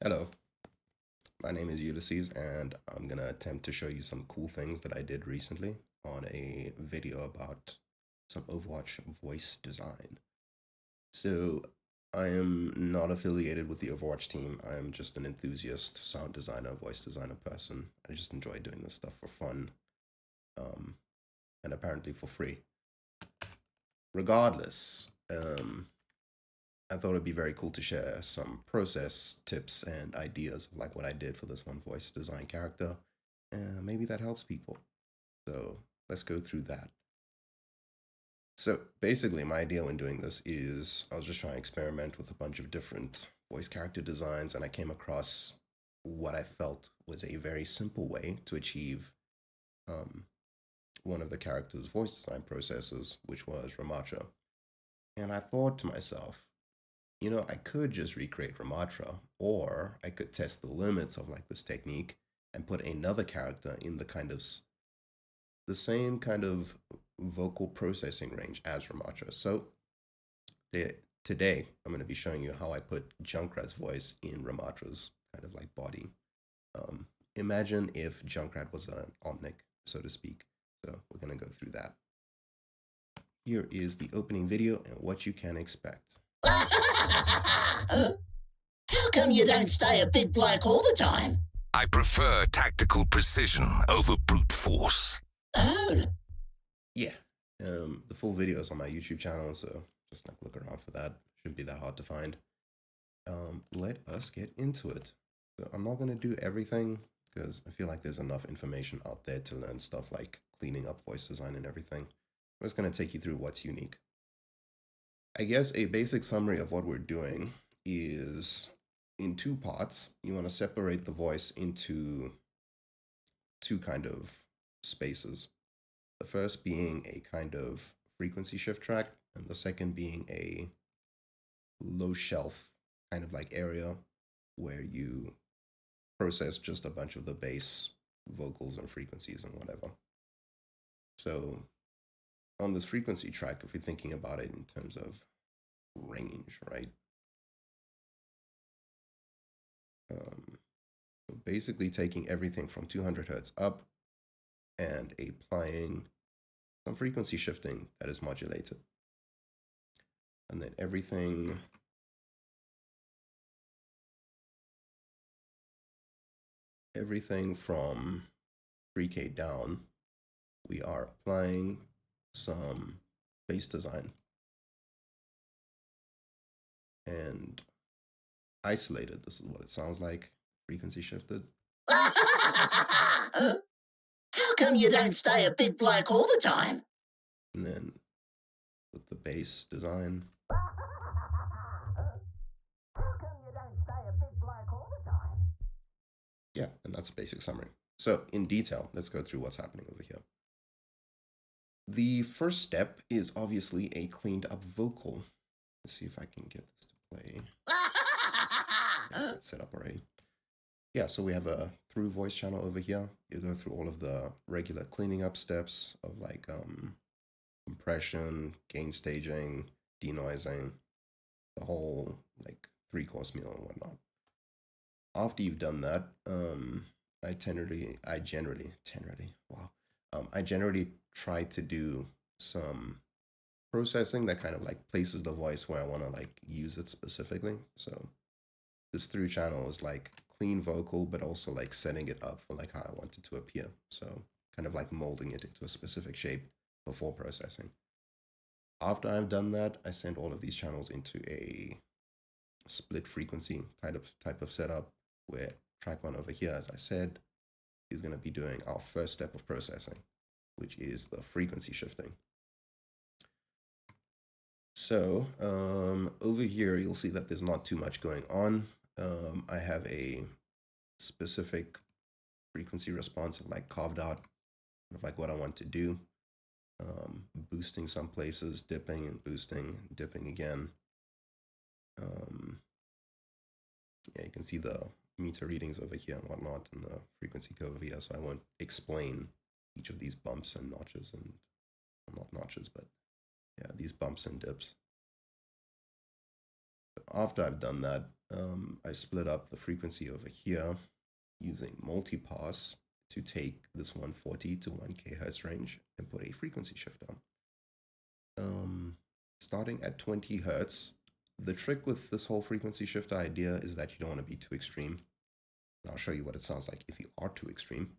Hello, my name is Ulysses, and I'm gonna attempt to show you some cool things that I did recently on a video about some Overwatch voice design. So, I am not affiliated with the Overwatch team. I am just an enthusiast sound designer, voice designer person. I just enjoy doing this stuff for fun, um, and apparently for free. Regardless, I thought it'd be very cool to share some process tips and ideas of like what I did for this one voice design character. And maybe that helps people. So let's go through that. So basically, my idea when doing this is I was just trying to experiment with a bunch of different voice character designs, and I came across what I felt was a very simple way to achieve um, one of the character's voice design processes, which was Ramattra. And I thought to myself, I could just recreate Ramattra, or I could test the limits of like this technique and put another character in the same kind of vocal processing range as Ramattra. So today I'm going to be showing you how I put Junkrat's voice in Ramattra's kind of like body. Imagine if Junkrat was an Omnic, so to speak. So we're going to go through that. Here is the opening video and what you can expect. How come you don't stay a big bloke all the time? I prefer tactical precision over brute force. Oh. Yeah. The full video is on my YouTube channel, so just like look around for that. Shouldn't be that hard to find. Let us get into it. So I'm not gonna do everything because I feel like there's enough information out there to learn stuff like cleaning up voice design and everything. I'm just gonna take you through what's unique. I guess a basic summary of what we're doing is in two parts. You want to separate the voice into two kind of spaces. The first being a kind of frequency shift track, and the second being a low shelf kind of like area where you process just a bunch of the bass vocals and frequencies and whatever. So on this frequency track, if you're thinking about it in terms of range, right? So basically taking everything from 200 hertz up and applying some frequency shifting that is modulated. And then everything from 3K down, we are applying some bass design and isolated. This is what it sounds like, frequency shifted. How come you don't stay a big bloke all the time? And then with the bass design. Yeah, and that's a basic summary. So in detail, let's go through what's happening over here. The first step is obviously a cleaned up vocal. Let's see if I can get this to play. Yeah, it's set up already. Yeah, so we have a through voice channel over here. You go through all of the regular cleaning up steps of like compression, gain staging, denoising, the whole like 3-course meal and whatnot. After you've done that, I generally try to do some processing that kind of like places the voice where I want to like use it specifically. So this through channel is like clean vocal, but also like setting it up for like how I want it to appear. So kind of like molding it into a specific shape before processing. After I've done that, I send all of these channels into a split frequency type of setup where track one over here, as I said, is going to be doing our first step of processing, which is the frequency shifting. So over here, you'll see that there's not too much going on. I have a specific frequency response of like carved out of like what I want to do. Boosting some places, dipping and boosting, dipping again. Yeah, you can see the meter readings over here and whatnot, and the frequency curve over here. So I won't explain each of these bumps and notches and not notches, but yeah, these bumps and dips. After I've done that, I split up the frequency over here using multipass to take this 140 to 1 kHz range and put a frequency shift on. Starting at 20 hertz, the trick with this whole frequency shift idea is that you don't want to be too extreme. And I'll show you what it sounds like if you are too extreme.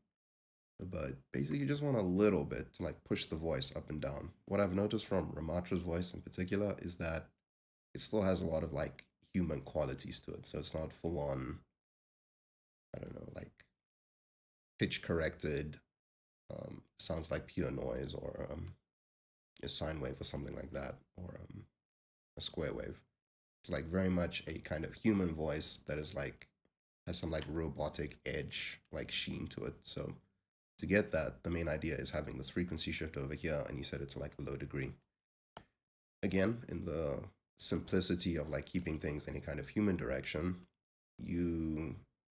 But basically, you just want a little bit to like push the voice up and down. What I've noticed from Ramattra's voice in particular is that it still has a lot of like human qualities to it. So it's not full on, I don't know, like pitch corrected, sounds like pure noise, or a sine wave or something like that, or a square wave. It's like very much a kind of human voice that is like has some like robotic edge, like sheen to it. So to get that, the main idea is having this frequency shift over here, and you set it to like a low degree. Again, in the simplicity of like keeping things in a kind of human direction,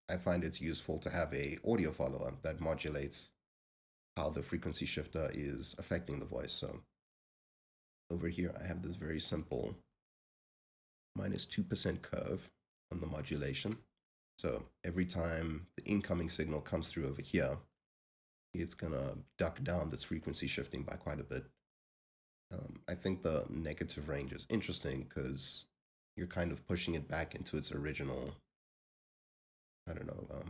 I find it's useful to have a audio follower that modulates how the frequency shifter is affecting the voice. So over here, I have this very simple -2% curve on the modulation. So every time the incoming signal comes through over here, it's gonna duck down this frequency shifting by quite a bit. I think the negative range is interesting because you're kind of pushing it back into its original, I don't know,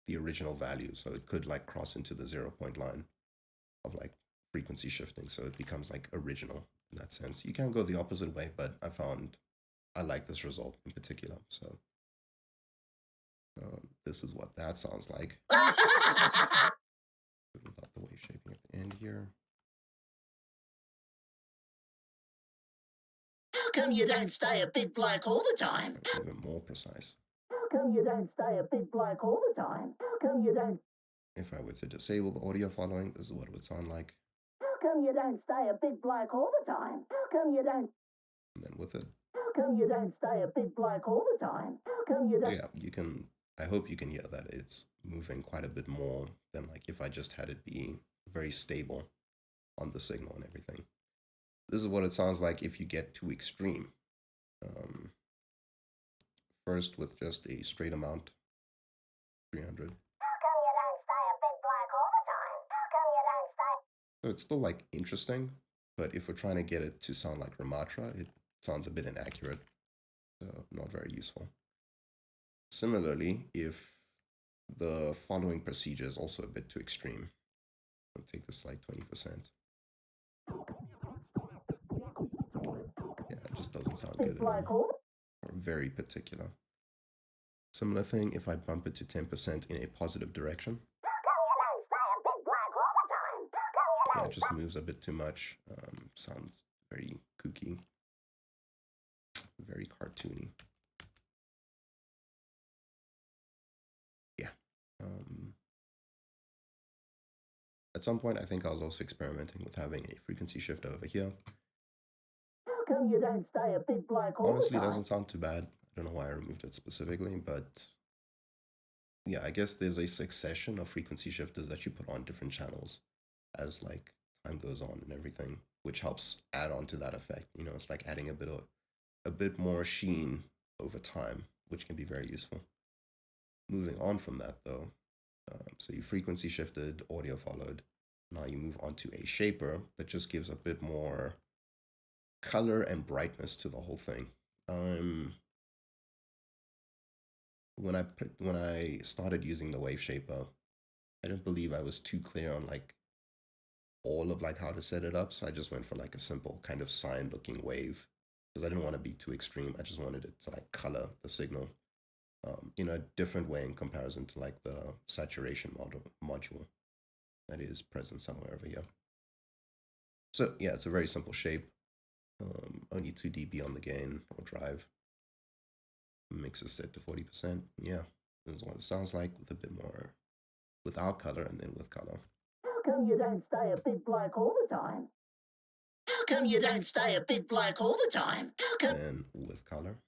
the original value. So it could like cross into the 0 point line of like frequency shifting. So it becomes like original in that sense. You can go the opposite way, but I found I like this result in particular. So this is what that sounds like. Without the wave shaping at the end here. How come you don't stay a big bloke all the time? Even more precise. How come you don't stay a big bloke all the time? How come you don't? If I were to disable the audio following, this is what it would sound like. How come you don't stay a big bloke all the time? How come you don't? And then with it. How come you don't stay a big bloke all the time? How come you don't? Yeah, you can. I hope you can hear that it's moving quite a bit more than like if I just had it be very stable on the signal and everything. This is what it sounds like if you get too extreme. First with just a straight amount, 300. How come you don't stay a big bloke all the time? How come you don't stay? So it's still like interesting, but if we're trying to get it to sound like Ramattra, it sounds a bit inaccurate, so not very useful. Similarly, if the following procedure is also a bit too extreme, I'll take this like 20%. Yeah, it just doesn't sound good at all. Or very particular. Similar thing if I bump it to 10% in a positive direction. Yeah, it just moves a bit too much. Sounds very kooky, very cartoony. Yeah. At some point, I think I was also experimenting with having a frequency shift over here. How come you don't stay a big bloke all Honestly, the time? it doesn't sound too bad. I don't know why I removed it specifically, but yeah, I guess there's a succession of frequency shifters that you put on different channels as like time goes on and everything, which helps add on to that effect. You know, it's like adding a bit more sheen over time, which can be very useful. Moving on from that though, so you frequency shifted, audio followed. Now you move on to a shaper that just gives a bit more color and brightness to the whole thing. When I started using the wave shaper, I don't believe I was too clear on like all of like how to set it up, so I just went for like a simple kind of sine looking wave because I didn't want to be too extreme. I just wanted it to like color the signal in a different way in comparison to like the saturation module that is present somewhere over here. So yeah, it's a very simple shape. Only 2 dB on the gain or drive. Mix is set to 40%. Yeah, this is what it sounds like with a bit more without color and then with color. How come you don't stay a big bloke all the time? How come you don't stay a big bloke all the time? How come? And with color.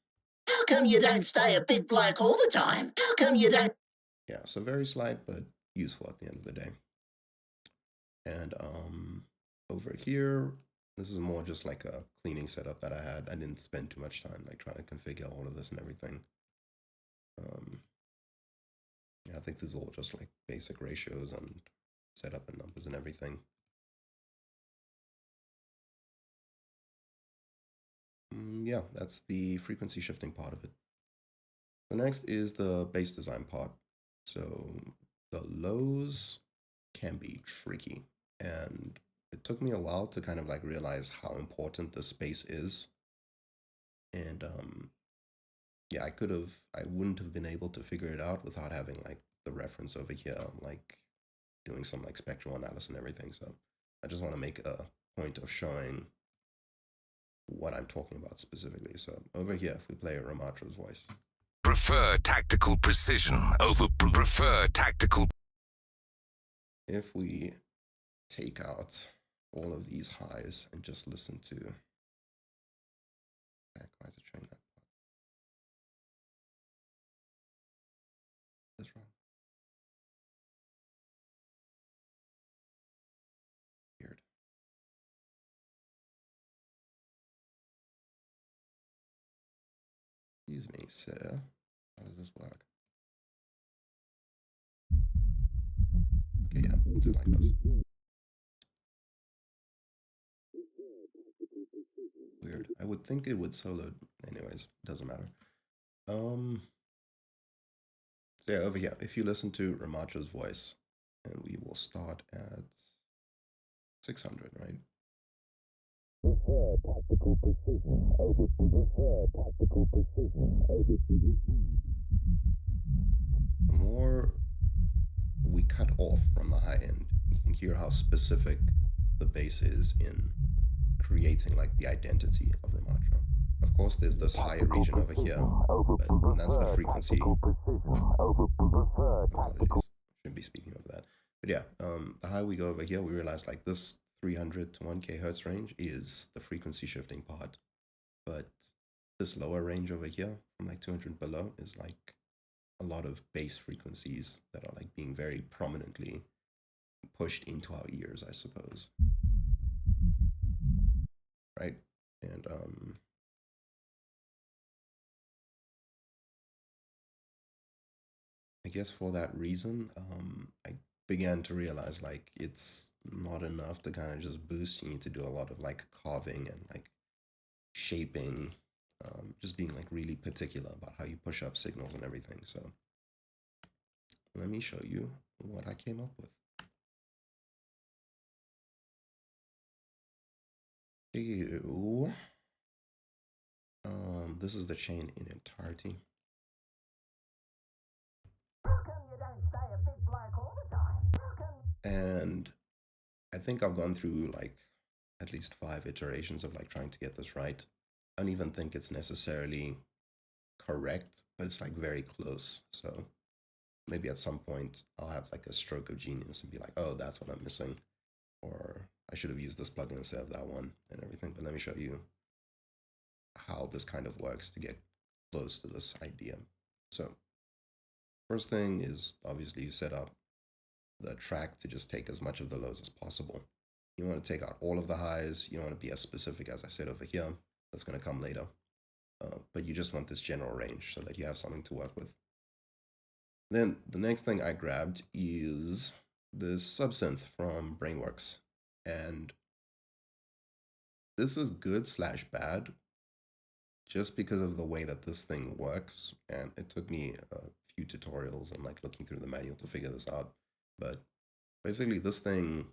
How come you don't stay a big bloke all the time? How come you don't? Yeah, so very slight but useful at the end of the day. And over here, This is more just like a cleaning setup that I had. I didn't spend too much time like trying to configure all of this and everything. Yeah, I think this is all just like basic ratios and setup and numbers and everything. Yeah, that's the frequency shifting part of it. The next is the base design part. So the lows can be tricky, and it took me a while to kind of like realize how important the space is. And yeah, I wouldn't have been able to figure it out without having like the reference over here, like doing some like spectral analysis and everything. So I just want to make a point of showing what I'm talking about specifically. So over here, if we play Ramattra's voice. Prefer tactical precision over brute. Prefer tactical. If we take out all of these highs and just listen to. Why is it showing that? That's wrong. Weird. Excuse me, sir. How does this work? Okay, yeah, we'll do it like this. Weird. I would think it would solo. Anyways, doesn't matter. So yeah, over here, if you listen to Ramattra's voice, and we will start at 600, right? Prefer tactical precision over tactical precision over. The more we cut off from the high end, you can hear how specific the bass is in creating like the identity of Ramattra. Of course, there's this higher region over here, but that's the frequency. Apologies, shouldn't be speaking over that. But yeah, the higher we go over here, we realize like this 300 to 1k hertz range is the frequency shifting part, but this lower range over here from like 200 below is like a lot of bass frequencies that are like being very prominently pushed into our ears, I suppose. Right? And I guess for that reason, I began to realize like it's not enough to kind of just boost. You need to do a lot of like carving and like shaping, just being like really particular about how you push up signals and everything. So let me show you what I came up with. Ew. This is the chain in entirety. And I think I've gone through like at least 5 iterations of like trying to get this right. I don't even think it's necessarily correct, but it's like very close. So maybe at some point I'll have like a stroke of genius and be like, oh, that's what I'm missing. Or I should have used this plugin instead of that one and everything. But let me show you how this kind of works to get close to this idea. So first thing is obviously you set up the track to just take as much of the lows as possible. You want to take out all of the highs. You don't want to be as specific as I said over here. That's going to come later. But you just want this general range so that you have something to work with. Then the next thing I grabbed is this subsynth from Brainworks. And this is good / bad just because of the way that this thing works. And it took me a few tutorials and like looking through the manual to figure this out. But basically this thing,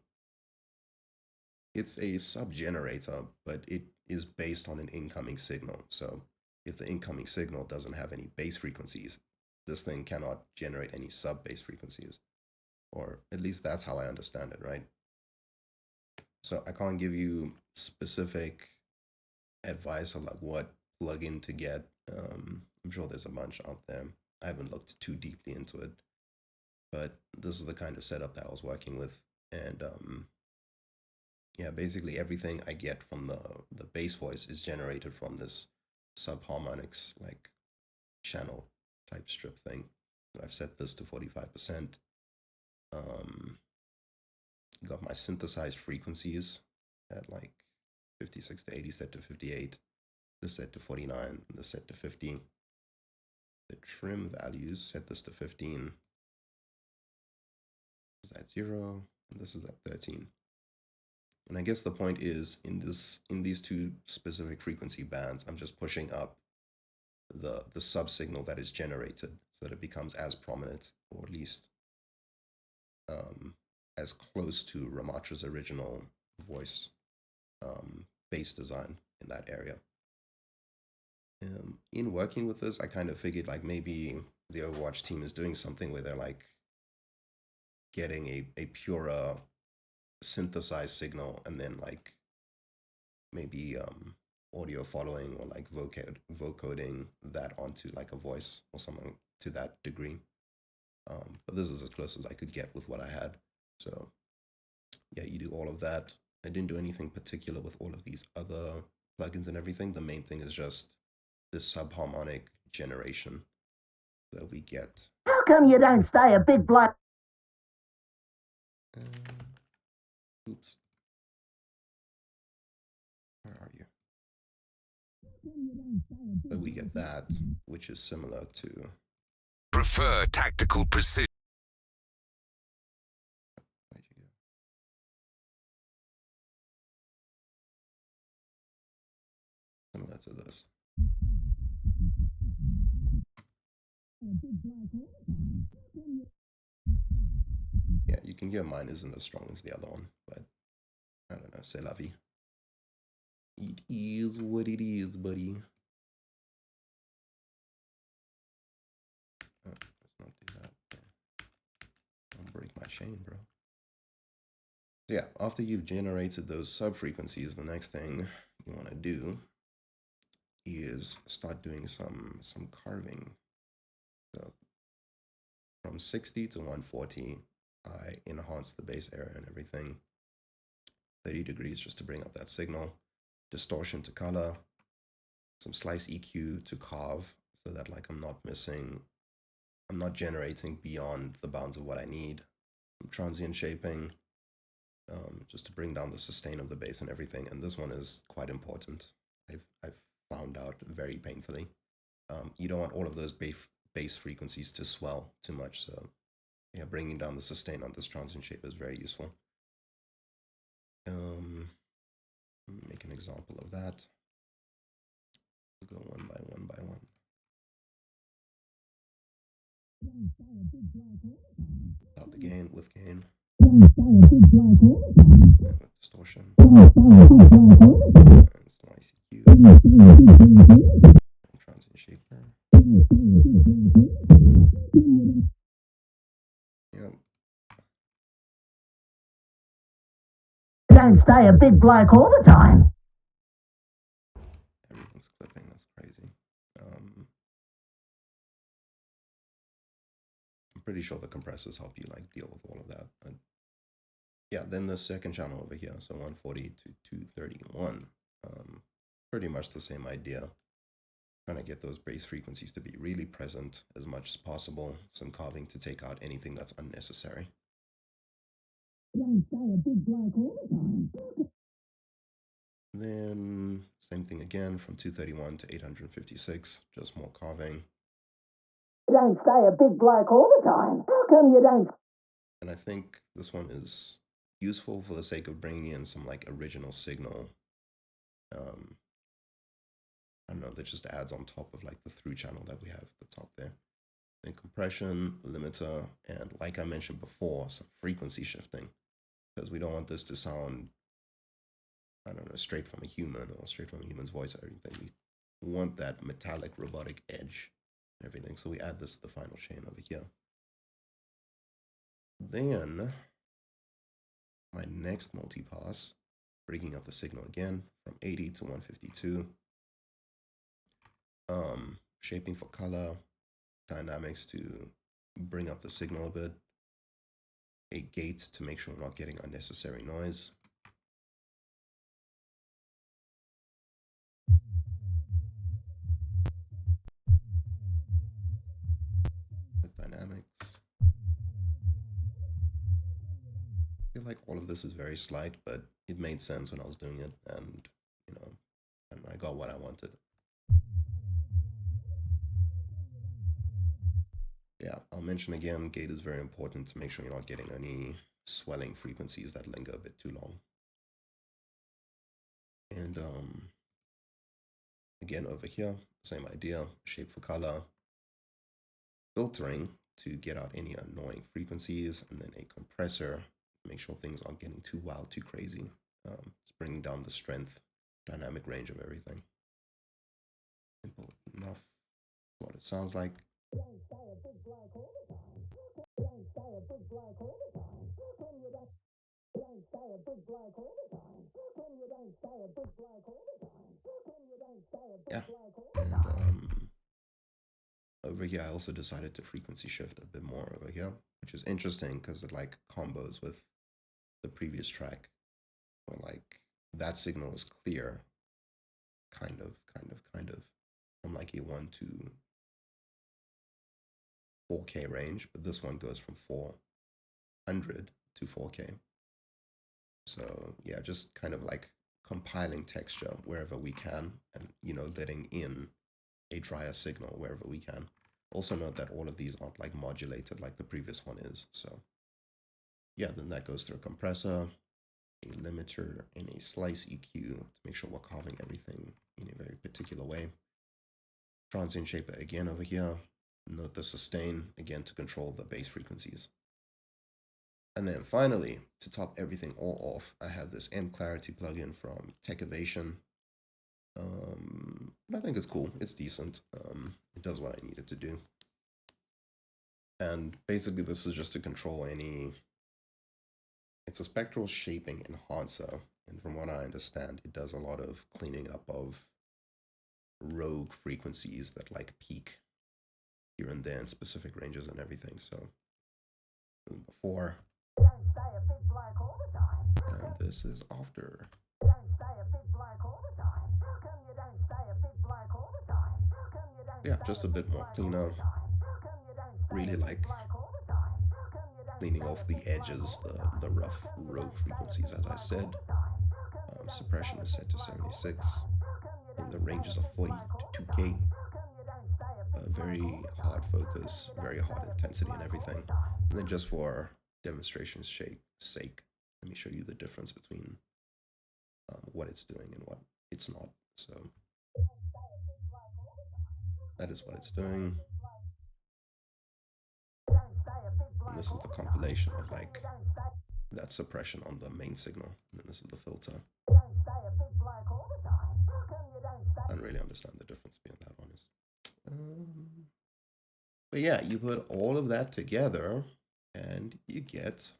it's a sub generator, but it is based on an incoming signal. So if the incoming signal doesn't have any bass frequencies, this thing cannot generate any sub bass frequencies, or at least that's how I understand it, right? So I can't give you specific advice of like what plugin to get. I'm sure there's a bunch out there. I haven't looked too deeply into it, but this is the kind of setup that I was working with. And yeah, basically everything I get from the bass voice is generated from this subharmonics like channel type strip thing. I've set this to 45%. Got my synthesized frequencies at like 56 to 80 set to 58, this set to 49, and this set to 50. The trim values, set this to 15. This is at 0, and this is at 13. And I guess the point is, in these two specific frequency bands, I'm just pushing up the sub-signal that is generated so that it becomes as prominent, or at least as close to Ramattra's original voice bass design in that area. In working with this, I kind of figured like maybe the Overwatch team is doing something where they're like getting a purer synthesized signal and then like maybe audio following or like vocoding that onto like a voice or something to that degree. But this is as close as I could get with what I had. So yeah, you do all of that. I didn't do anything particular with all of these other plugins and everything. The main thing is just this subharmonic generation that we get. How come you don't stay a bit black? Oops. Where are you? So we get that, which is similar to... Prefer tactical precision. Where'd you go? Similar to this. Yeah, you can hear mine isn't as strong as the other one, but I don't know, c'est la vie. It is what it is, buddy. Oh, let's not do that. Don't break my chain, bro. So yeah, after you've generated those sub-frequencies, the next thing you want to do is start doing some carving. So from 60 to 140, I enhance the bass area and everything. 30 degrees just to bring up that signal. Distortion to color. Some slice EQ to carve so that like I'm not generating beyond the bounds of what I need. Some transient shaping, just to bring down the sustain of the bass and everything. And this one is quite important. I've found out very painfully. You don't want all of those bass frequencies to swell too much. So yeah, bringing down the sustain on this transient shape is very useful. Make an example of that. We'll go one by one by one. Without the gain, with gain. And with distortion. And slice EQ. And transient shaper. Yep. Don't stay a big bloke all the time. Everything's clipping, that's crazy. I'm pretty sure the compressors help you like deal with all of that. Yeah, then the second channel over here, so 140 to 231. Pretty much the same idea. Trying to get those bass frequencies to be really present as much as possible. Some carving to take out anything that's unnecessary. Don't stay a big bloke all the time. Then same thing again from 231 to 856, just more carving. Don't stay a big bloke all the time. How come you don't? And I think this one is useful for the sake of bringing in some like original signal. I don't know, that just adds on top of like the through channel that we have at the top there. Then compression, limiter, and like I mentioned before, some frequency shifting. Because we don't want this to sound, I don't know, straight from a human or straight from a human's voice or anything. We want that metallic robotic edge and everything. So we add this to the final chain over here. Then my next multipass, bringing up the signal again from 80 to 152. Shaping for color, dynamics to bring up the signal a bit, a gate to make sure we're not getting unnecessary noise. With dynamics. I feel like all of this is very slight, but it made sense when I was doing it, and I got what I wanted. Yeah, I'll mention again, gate is very important to make sure you're not getting any swelling frequencies that linger a bit too long. And again, over here, same idea, shape for color, filtering to get out any annoying frequencies, and then a compressor, make sure things aren't getting too wild, too crazy. It's bringing down the strength, dynamic range of everything. Simple enough. What it sounds like. Yeah. And over here, I also decided to frequency shift a bit more over here, which is interesting because it like combos with the previous track, where like that signal is clear, kind of, from like A1 to 4K range, but this one goes from 400 to 4K. So yeah, just kind of like compiling texture wherever we can, and letting in a drier signal wherever we can. Also note that all of these aren't like modulated like the previous one is. So yeah, then that goes through a compressor, a limiter, and a slice EQ to make sure we're carving everything in a very particular way. Transient shaper again over here. Note the sustain again to control the bass frequencies. And then finally, to top everything all off, I have this M Clarity plugin from Techovation. I think it's cool. It's decent. It does what I need it to do. And basically, this is just to control any. It's a spectral shaping enhancer, and from what I understand, it does a lot of cleaning up of rogue frequencies that like peak here and there in specific ranges and everything. So before, and this is after. Yeah, just a bit more cleaner. Really like cleaning off the edges, the rough rogue frequencies, as I said. Suppression is set to 76, and the ranges of 40 to 2K. Very hard focus, very hard intensity and everything. And then just for demonstration's sake, let me show you the difference between what it's doing and what it's not. So that is what it's doing. And this is the compilation of like that suppression on the main signal. And then this is the filter. I don't really understand the difference, being that honest. But yeah, you put all of that together and you get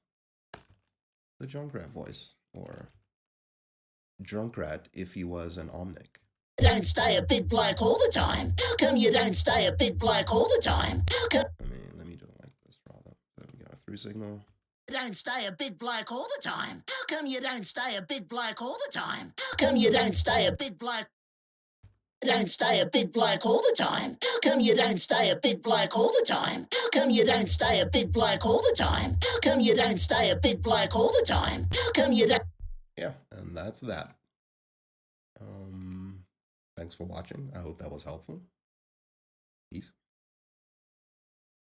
the Junkrat voice, or Junkrat if he was an Omnic. Don't stay a big bloke all the time. How come you don't stay a big bloke all the time? How come? Let me do it like this rather. So we got a through signal. Don't stay a big bloke all the time. How come you don't stay a big bloke all the time? How come you don't stay a big bloke? Don't stay a big bloke all the time. How come you don't stay a big bloke all the time? How come you don't stay a big bloke all the time? How come you don't stay a big bloke all the time? How come you don't? Yeah, and that's that. Thanks for watching. I hope that was helpful. Peace.